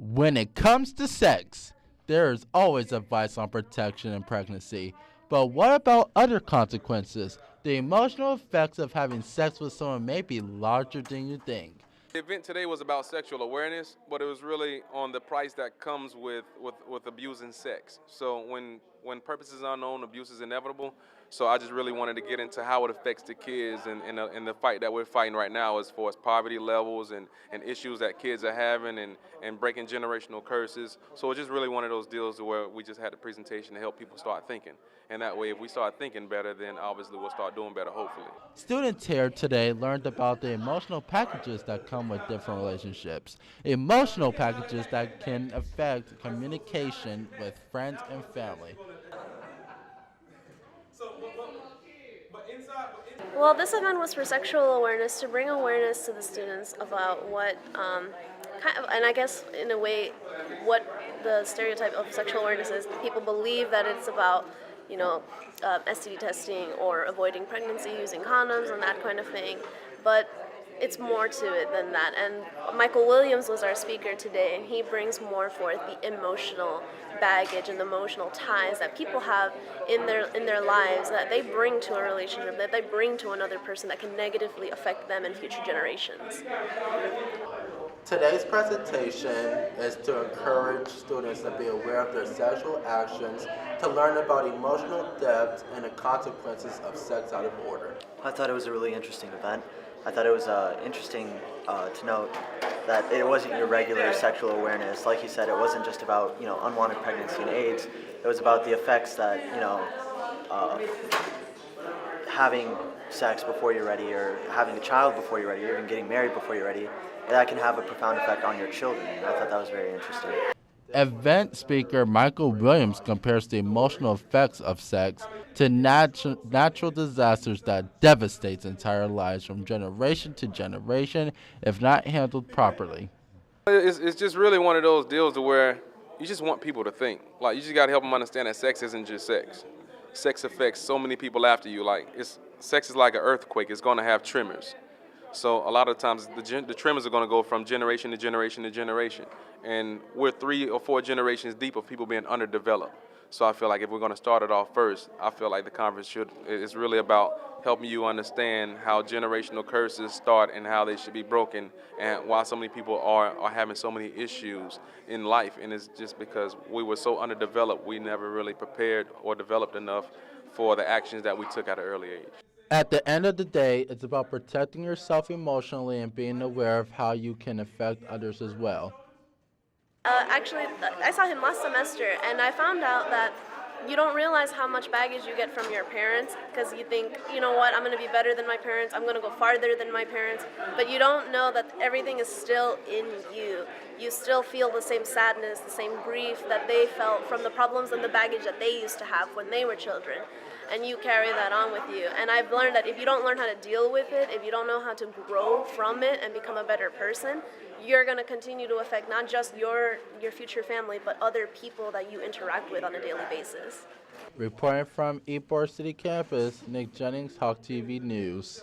When it comes to sex, there is always advice on protection in pregnancy. But what about other consequences? The emotional effects of having sex with someone may be larger than you think. The event today was about sexual awareness, but it was really on the price that comes with abusing sex. So when purpose is unknown, abuse is inevitable. So I just really wanted to get into how it affects the kids and in the fight that we're fighting right now as far as poverty levels and issues that kids are having and breaking generational curses. So it's just really one of those deals where we just had a presentation to help people start thinking. And that way, if we start thinking better, then obviously we'll start doing better, hopefully. Students here today learned about the emotional packages that come with different relationships. Emotional packages that can affect communication with friends and family. Well, this event was for sexual awareness, to bring awareness to the students about what, and I guess in a way, what the stereotype of sexual awareness is. People believe that it's about, STD testing or avoiding pregnancy using condoms and that kind of thing, but it's more to it than that. And Michael Williams was our speaker today, and he brings more forth the emotional baggage and the emotional ties that people have in their lives that they bring to a relationship, that they bring to another person that can negatively affect them in future generations. Today's presentation is to encourage students to be aware of their sexual actions, to learn about emotional depth and the consequences of sex out of order. I thought it was a really interesting event. I thought it was interesting to note that it wasn't your regular sexual awareness. Like you said, it wasn't just about unwanted pregnancy and AIDS. It was about the effects that having sex before you're ready, or having a child before you're ready, or even getting married before you're ready, that can have a profound effect on your children. I thought that was very interesting. Event speaker Michael Williams compares the emotional effects of sex to natural disasters that devastate entire lives from generation to generation if not handled properly. It's just really one of those deals to where you just want people to think. Like, you just got to help them understand that sex isn't just sex. Sex affects so many people after you. Sex is like an earthquake. It's going to have tremors. So a lot of times the tremors are going to go from generation to generation to generation. And we're 3 or 4 generations deep of people being underdeveloped. So I feel like if we're going to start it off first, I feel like the conference is really about helping you understand how generational curses start and how they should be broken, and why so many people are having so many issues in life. And it's just because we were so underdeveloped, we never really prepared or developed enough for the actions that we took at an early age. At the end of the day, it's about protecting yourself emotionally and being aware of how you can affect others as well. Actually, I saw him last semester, and I found out that you don't realize how much baggage you get from your parents, because you think, you know what, I'm going to be better than my parents, I'm going to go farther than my parents, but you don't know that everything is still in you. You still feel the same sadness, the same grief that they felt from the problems and the baggage that they used to have when they were children. And you carry that on with you. And I've learned that if you don't learn how to deal with it, if you don't know how to grow from it and become a better person, you're going to continue to affect not just your future family, but other people that you interact with on a daily basis. Reporting from Ybor City Campus, Nick Jennings, Hawk TV News.